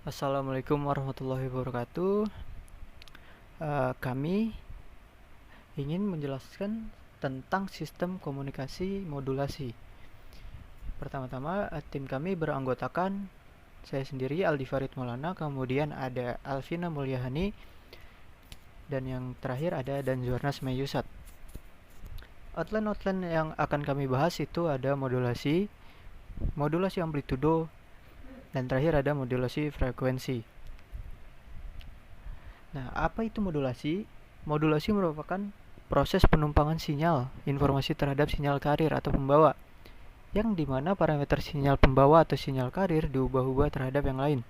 Assalamualaikum warahmatullahi wabarakatuh. Kami ingin menjelaskan tentang sistem komunikasi modulasi. Pertama-tama, tim kami beranggotakan saya sendiri Aldi Farid Maulana, kemudian ada Alvina Mulyahani, dan yang terakhir ada Danzurnas Mayusat. Outline yang akan kami bahas itu ada modulasi amplitudo, dan terakhir ada modulasi frekuensi. Nah, apa itu modulasi? Modulasi merupakan proses penumpangan sinyal informasi terhadap sinyal karir atau pembawa, yang dimana parameter sinyal pembawa atau sinyal karir diubah-ubah terhadap yang lain,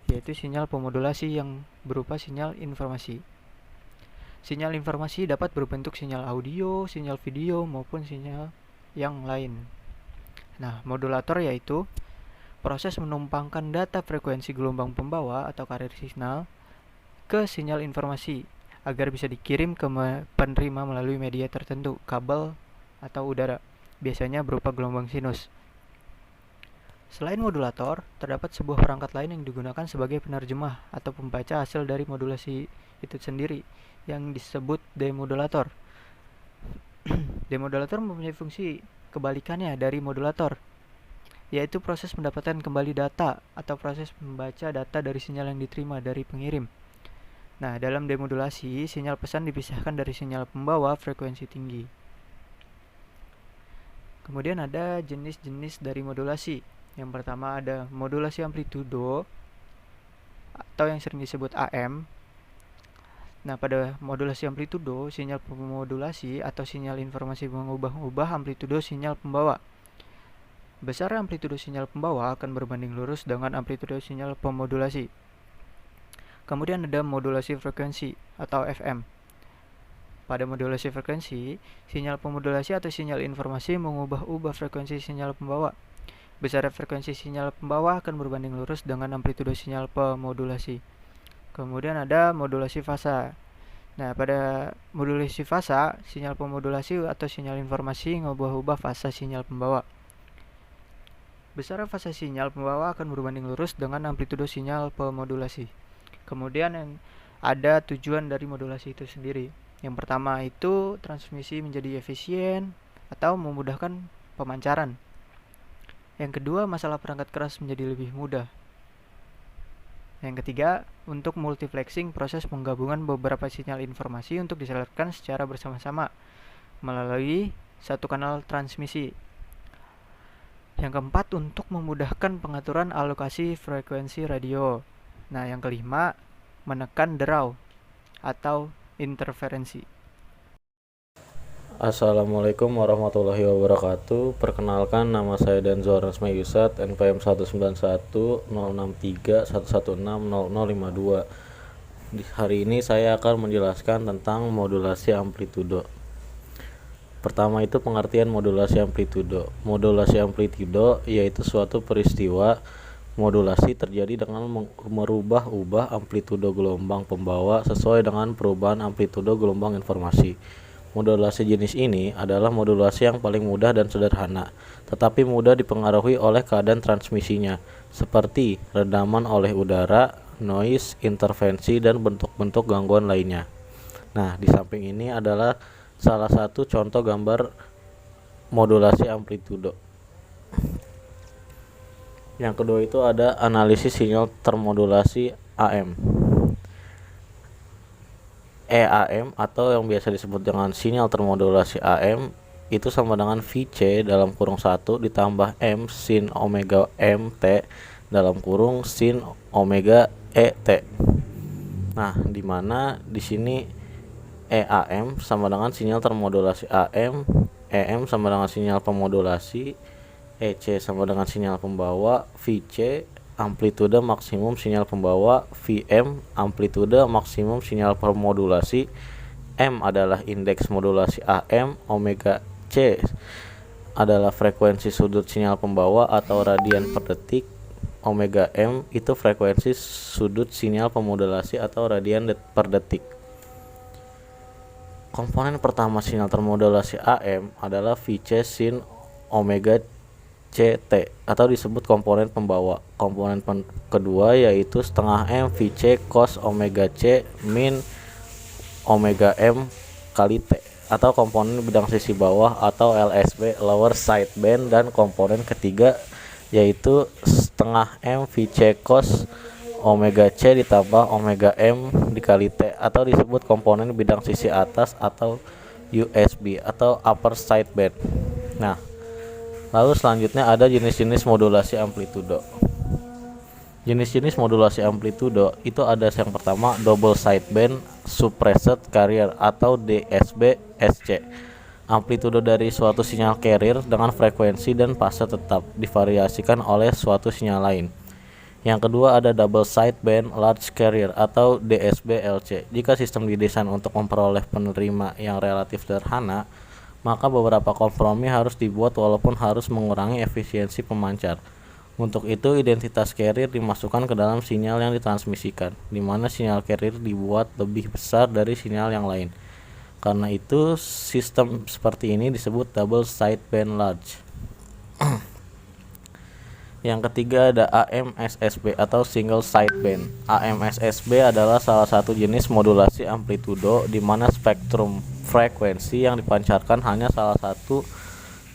yaitu sinyal pemodulasi yang berupa sinyal informasi. Sinyal informasi dapat berbentuk sinyal audio, sinyal video, maupun sinyal yang lain. Nah, modulator yaitu proses menumpangkan data frekuensi gelombang pembawa atau karir signal ke sinyal informasi agar bisa dikirim ke penerima melalui media tertentu, kabel atau udara, biasanya berupa gelombang sinus. Selain modulator, terdapat sebuah perangkat lain yang digunakan sebagai penerjemah atau pembaca hasil dari modulasi itu sendiri, yang disebut demodulator. Demodulator mempunyai fungsi kebalikannya dari modulator, yaitu proses mendapatkan kembali data atau proses membaca data dari sinyal yang diterima dari pengirim. Nah, dalam demodulasi, sinyal pesan dipisahkan dari sinyal pembawa frekuensi tinggi. Kemudian ada jenis-jenis dari modulasi. Yang pertama ada modulasi amplitudo atau yang sering disebut AM. Nah, pada modulasi amplitudo, sinyal pemodulasi atau sinyal informasi mengubah-ubah amplitudo sinyal pembawa. Besar amplitudo sinyal pembawa akan berbanding lurus dengan amplitudo sinyal pemodulasi. Kemudian ada modulasi frekuensi atau FM. Pada modulasi frekuensi, sinyal pemodulasi atau sinyal informasi mengubah-ubah frekuensi sinyal pembawa. Besar frekuensi sinyal pembawa akan berbanding lurus dengan amplitudo sinyal pemodulasi. Kemudian ada modulasi fasa. Nah, pada modulasi fasa, sinyal pemodulasi atau sinyal informasi mengubah-ubah fasa sinyal pembawa. Besar fasa sinyal pembawa akan berbanding lurus dengan amplitudo sinyal pemodulasi. Kemudian yang ada tujuan dari modulasi itu sendiri. Yang pertama itu transmisi menjadi efisien atau memudahkan pemancaran. Yang kedua, masalah perangkat keras menjadi lebih mudah. Yang ketiga, untuk multiplexing, proses penggabungan beberapa sinyal informasi untuk disalurkan secara bersama-sama melalui satu kanal transmisi. Yang keempat, untuk memudahkan pengaturan alokasi frekuensi radio. Nah, yang kelima, menekan draw atau interferensi. Assalamualaikum warahmatullahi wabarakatuh. Perkenalkan, nama saya Danzurnas Mayusat, NPM 1910631160052. Hari ini saya akan menjelaskan tentang modulasi amplitudo. Pertama itu pengertian modulasi amplitudo. Modulasi amplitudo yaitu suatu peristiwa modulasi terjadi dengan merubah-ubah amplitudo gelombang pembawa sesuai dengan perubahan amplitudo gelombang informasi. Modulasi jenis ini adalah modulasi yang paling mudah dan sederhana, tetapi mudah dipengaruhi oleh keadaan transmisinya, seperti redaman oleh udara, noise, interferensi, dan bentuk-bentuk gangguan lainnya. Nah, di samping ini adalah salah satu contoh gambar modulasi amplitudo. Yang kedua itu ada analisis sinyal termodulasi AM. EAM atau yang biasa disebut dengan sinyal termodulasi AM itu sama dengan VC dalam kurung 1 ditambah M sin omega MT dalam kurung sin omega ET. Nah, di mana di sini EAM sama dengan sinyal termodulasi AM, EM sama dengan sinyal pemodulasi, EC sama dengan sinyal pembawa, VC amplitude maksimum sinyal pembawa, VM amplitude maksimum sinyal pemodulasi, M adalah indeks modulasi AM, omega C adalah frekuensi sudut sinyal pembawa atau radian per detik, omega M itu frekuensi sudut sinyal pemodulasi atau radian per detik. Komponen pertama sinyal termodulasi AM adalah VC sin omega CT atau disebut komponen pembawa. Komponen kedua yaitu setengah M VC cos omega C min omega M kali T atau komponen bidang sisi bawah atau LSB lower sideband, dan komponen ketiga yaitu setengah M VC cos omega C ditambah omega M dikali T atau disebut komponen bidang sisi atas atau USB atau upper sideband. Nah, lalu selanjutnya ada jenis-jenis modulasi amplitudo. Jenis-jenis modulasi amplitudo itu ada yang pertama double sideband suppressed carrier atau DSB-SC. Amplitudo dari suatu sinyal carrier dengan frekuensi dan fase tetap divariasikan oleh suatu sinyal lain. Yang kedua ada double sideband large carrier atau DSB-LC. Jika sistem didesain untuk memperoleh penerima yang relatif sederhana, maka beberapa kompromi harus dibuat walaupun harus mengurangi efisiensi pemancar. Untuk itu, identitas carrier dimasukkan ke dalam sinyal yang ditransmisikan, di mana sinyal carrier dibuat lebih besar dari sinyal yang lain. Karena itu, sistem seperti ini disebut double sideband large. Yang ketiga ada AMSSB atau single sideband. AMSSB adalah salah satu jenis modulasi amplitudo di mana spektrum frekuensi yang dipancarkan hanya salah satu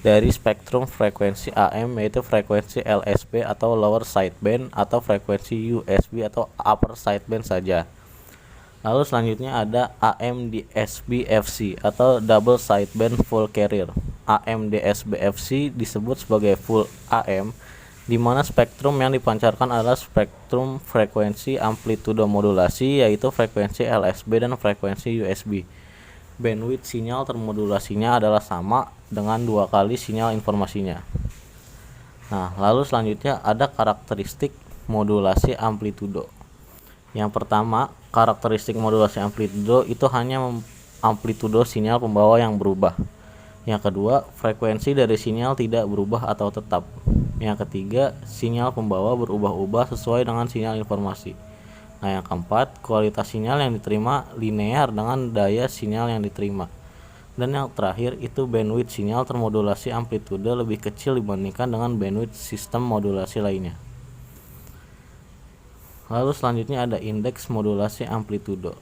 dari spektrum frekuensi AM, yaitu frekuensi LSB atau lower sideband atau frekuensi USB atau upper sideband saja. Lalu selanjutnya ada AMDSB-FC atau double sideband full carrier. AMDSB-FC disebut sebagai full AM di mana spektrum yang dipancarkan adalah spektrum frekuensi amplitudo modulasi, yaitu frekuensi LSB dan frekuensi USB. Bandwidth sinyal termodulasinya adalah sama dengan 2 kali sinyal informasinya. Nah, lalu selanjutnya ada karakteristik modulasi amplitudo. Yang pertama, karakteristik modulasi amplitudo itu hanya amplitudo sinyal pembawa yang berubah. Yang kedua, frekuensi dari sinyal tidak berubah atau tetap. Yang ketiga, sinyal pembawa berubah-ubah sesuai dengan sinyal informasi. Nah, yang keempat, kualitas sinyal yang diterima linear dengan daya sinyal yang diterima. Dan yang terakhir itu bandwidth sinyal termodulasi amplitudo lebih kecil dibandingkan dengan bandwidth sistem modulasi lainnya. Lalu selanjutnya ada indeks modulasi amplitudo.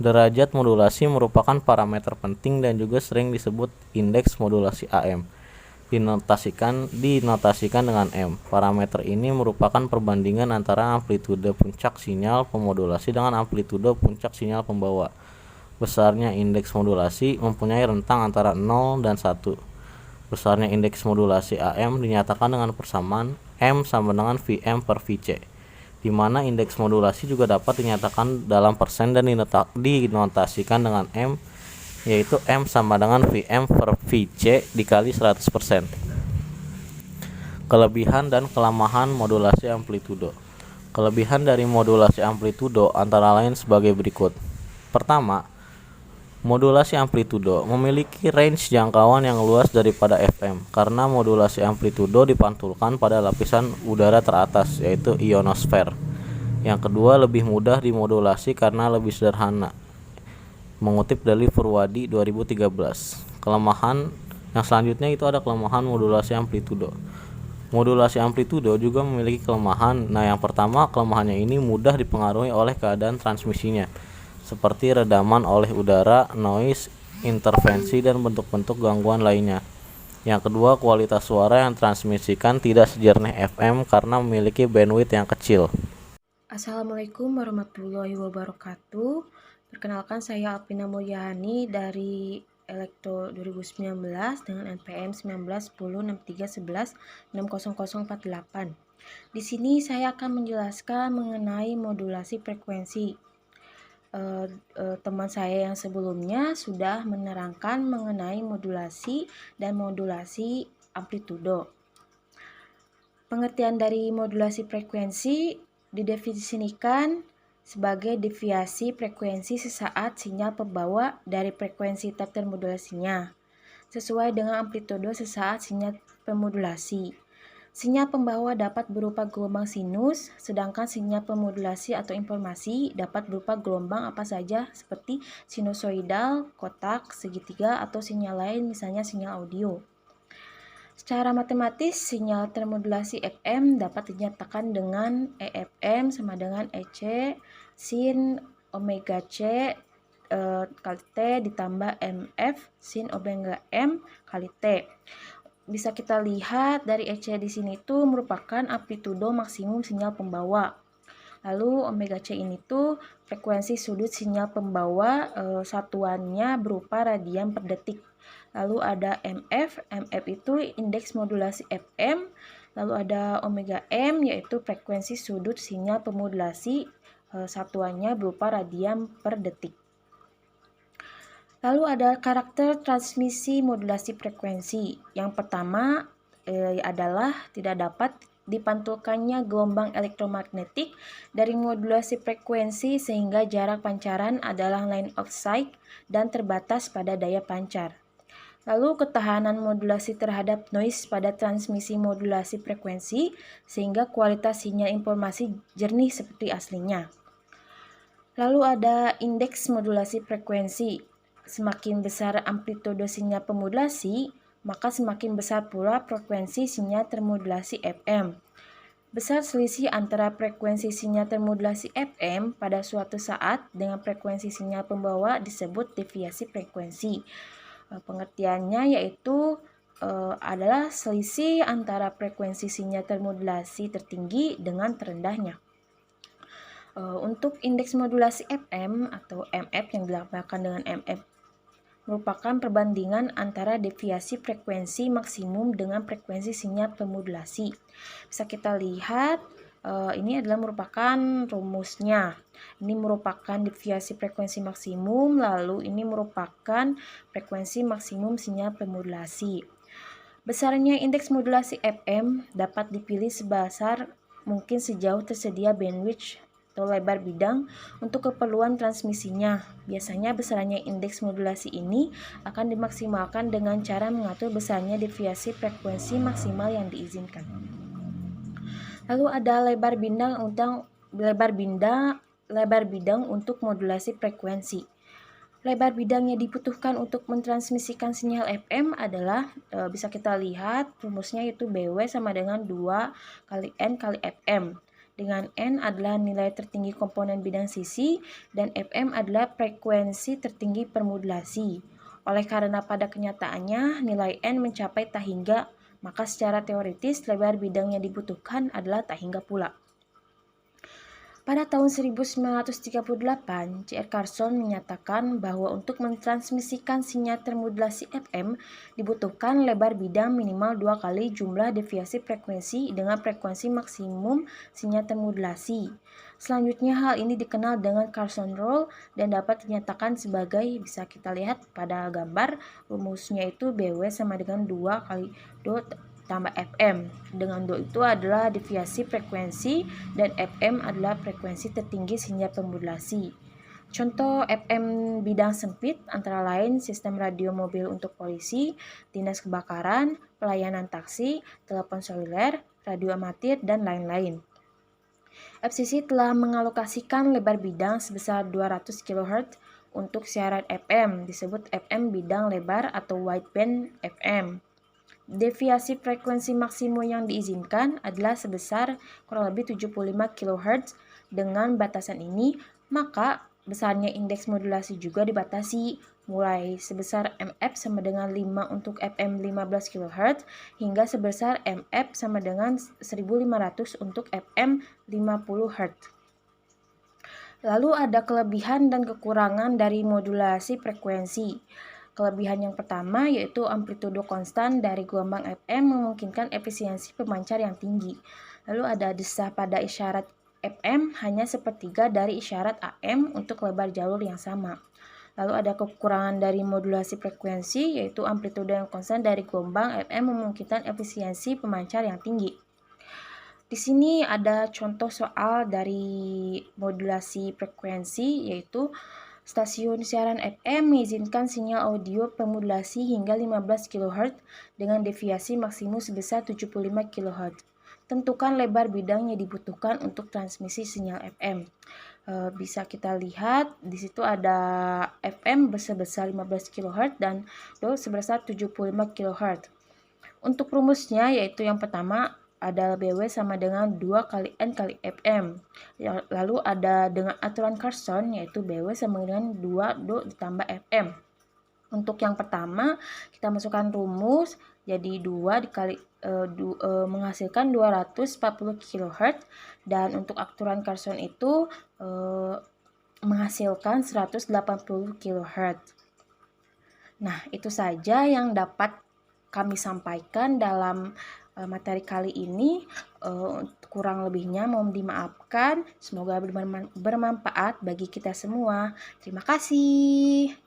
Derajat modulasi merupakan parameter penting dan juga sering disebut indeks modulasi AM. Dinotasikan dengan M. Parameter ini merupakan perbandingan antara amplitudo puncak sinyal pemodulasi dengan amplitudo puncak sinyal pembawa. Besarnya indeks modulasi mempunyai rentang antara 0 dan 1. Besarnya indeks modulasi AM dinyatakan dengan persamaan M sama dengan Vm per Vc, di mana indeks modulasi juga dapat dinyatakan dalam persen dan dinotasikan dengan M, yaitu M sama dengan Vm per Vc dikali 100%. Kelebihan dan kelemahan modulasi amplitudo. Kelebihan dari modulasi amplitudo antara lain sebagai berikut. Pertama, modulasi amplitudo memiliki range jangkauan yang luas daripada FM karena modulasi amplitudo dipantulkan pada lapisan udara teratas, yaitu ionosfer. Yang kedua, lebih mudah dimodulasi karena lebih sederhana. Mengutip dari Purwadi 2013. Kelemahan yang selanjutnya itu ada kelemahan modulasi amplitudo. Modulasi amplitudo juga memiliki kelemahan. Nah, yang pertama, kelemahannya ini mudah dipengaruhi oleh keadaan transmisinya, seperti redaman oleh udara, noise, interferensi, dan bentuk-bentuk gangguan lainnya. Yang kedua, kualitas suara yang transmisikan tidak sejernih FM karena memiliki bandwidth yang kecil. Assalamualaikum warahmatullahi wabarakatuh. Perkenalkan, saya Alpina Mulyani dari Elektro 2019 dengan NPM 19106311600048. Di sini saya akan menjelaskan mengenai modulasi frekuensi. Teman saya yang sebelumnya sudah menerangkan mengenai modulasi dan modulasi amplitudo. Pengertian dari modulasi frekuensi didefinisikan sebagai deviasi frekuensi sesaat sinyal pembawa dari frekuensi tab termodulasinya, sesuai dengan amplitudo sesaat sinyal pemodulasi. Sinyal pembawa dapat berupa gelombang sinus, sedangkan sinyal pemodulasi atau informasi dapat berupa gelombang apa saja seperti sinusoidal, kotak, segitiga, atau sinyal lain misalnya sinyal audio. Secara matematis, sinyal termodulasi FM dapat dinyatakan dengan EFM sama dengan EC sin omega C kali T ditambah MF sin omega M kali T. Bisa kita lihat dari EC di sini itu merupakan amplitudo maksimum sinyal pembawa. Lalu omega C ini tuh frekuensi sudut sinyal pembawa, satuannya berupa radian per detik. Lalu ada MF itu indeks modulasi FM. Lalu ada omega M yaitu frekuensi sudut sinyal pemodulasi, satuannya berupa radian per detik. Lalu ada karakter transmisi modulasi frekuensi. Yang pertama adalah tidak dapat dipantulkannya gelombang elektromagnetik dari modulasi frekuensi sehingga jarak pancaran adalah line of sight dan terbatas pada daya pancar. Lalu ketahanan modulasi terhadap noise pada transmisi modulasi frekuensi sehingga kualitas sinyal informasi jernih seperti aslinya. Lalu ada indeks modulasi frekuensi. Semakin besar amplitudo sinyal pemodulasi, maka semakin besar pula frekuensi sinyal termodulasi FM. Besar selisih antara frekuensi sinyal termodulasi FM pada suatu saat dengan frekuensi sinyal pembawa disebut deviasi frekuensi. Pengertiannya yaitu adalah selisih antara frekuensi sinyal termodulasi tertinggi dengan terendahnya. Untuk indeks modulasi FM atau MF yang dilambangkan dengan MF merupakan perbandingan antara deviasi frekuensi maksimum dengan frekuensi sinyal pemodulasi. Bisa kita lihat ini adalah merupakan rumusnya. Ini merupakan deviasi frekuensi maksimum, lalu ini merupakan frekuensi maksimum sinyal pemodulasi. Besarnya indeks modulasi FM dapat dipilih sebesar mungkin sejauh tersedia bandwidth atau lebar bidang untuk keperluan transmisinya. Biasanya besarannya indeks modulasi ini akan dimaksimalkan dengan cara mengatur besarnya deviasi frekuensi maksimal yang diizinkan. Lalu ada lebar bidang untuk modulasi frekuensi. Lebar bidang yang dibutuhkan untuk mentransmisikan sinyal FM adalah bisa kita lihat rumusnya yaitu BW sama dengan 2 kali N kali FM. Dengan N adalah nilai tertinggi komponen bidang sisi dan FM adalah frekuensi tertinggi permodulasi. Oleh karena pada kenyataannya nilai N mencapai tak hingga, maka secara teoritis lebar bidang yang dibutuhkan adalah tak hingga pula. Pada tahun 1938, C.R. Carson menyatakan bahwa untuk mentransmisikan sinyal termodulasi FM dibutuhkan lebar bidang minimal 2 kali jumlah deviasi frekuensi dengan frekuensi maksimum sinyal termodulasi. Selanjutnya hal ini dikenal dengan Carson Rule dan dapat dinyatakan sebagai, bisa kita lihat pada gambar, rumusnya itu BW sama dengan 2 kali Do tambah FM. Dengan Do itu adalah deviasi frekuensi dan FM adalah frekuensi tertinggi sinyal pemodulasi. Contoh FM bidang sempit antara lain sistem radio mobil untuk polisi, dinas kebakaran, pelayanan taksi, telepon seluler, radio amatir, dan lain-lain. FCC telah mengalokasikan lebar bidang sebesar 200 kHz untuk siaran FM, disebut FM bidang lebar atau wideband FM. Deviasi frekuensi maksimum yang diizinkan adalah sebesar kurang lebih 75 kHz. Dengan batasan ini, maka besarnya indeks modulasi juga dibatasi, mulai sebesar MF sama dengan 5 untuk FM 15 kHz hingga sebesar MF sama dengan 1500 untuk FM 50 Hz. Lalu ada kelebihan dan kekurangan dari modulasi frekuensi. Kelebihan yang pertama yaitu amplitudo konstan dari gelombang FM memungkinkan efisiensi pemancar yang tinggi. Lalu ada desah pada isyarat FM hanya sepertiga dari isyarat AM untuk lebar jalur yang sama. Lalu ada kekurangan dari modulasi frekuensi yaitu amplitudo yang konstan dari gelombang FM memungkinkan efisiensi pemancar yang tinggi. Di sini ada contoh soal dari modulasi frekuensi yaitu stasiun siaran FM mengizinkan sinyal audio pemodulasi hingga 15 kHz dengan deviasi maksimum sebesar 75 kHz. Tentukan lebar bidang yang dibutuhkan untuk transmisi sinyal FM. Bisa kita lihat di situ ada FM sebesar 15 kHz dan Do sebesar 75 kHz. Untuk rumusnya yaitu yang pertama ada BW sama dengan 2 kali N kali FM. Lalu ada dengan aturan Carson yaitu BW sama dengan 2 Do ditambah FM. Untuk yang pertama kita masukkan rumus, jadi 2 dikali menghasilkan 240 kHz, dan untuk aturan Carson itu menghasilkan 180 kHz. Nah, itu saja yang dapat kami sampaikan dalam materi kali ini. Kurang lebihnya mohon dimaafkan. Semoga bermanfaat bagi kita semua. Terima kasih.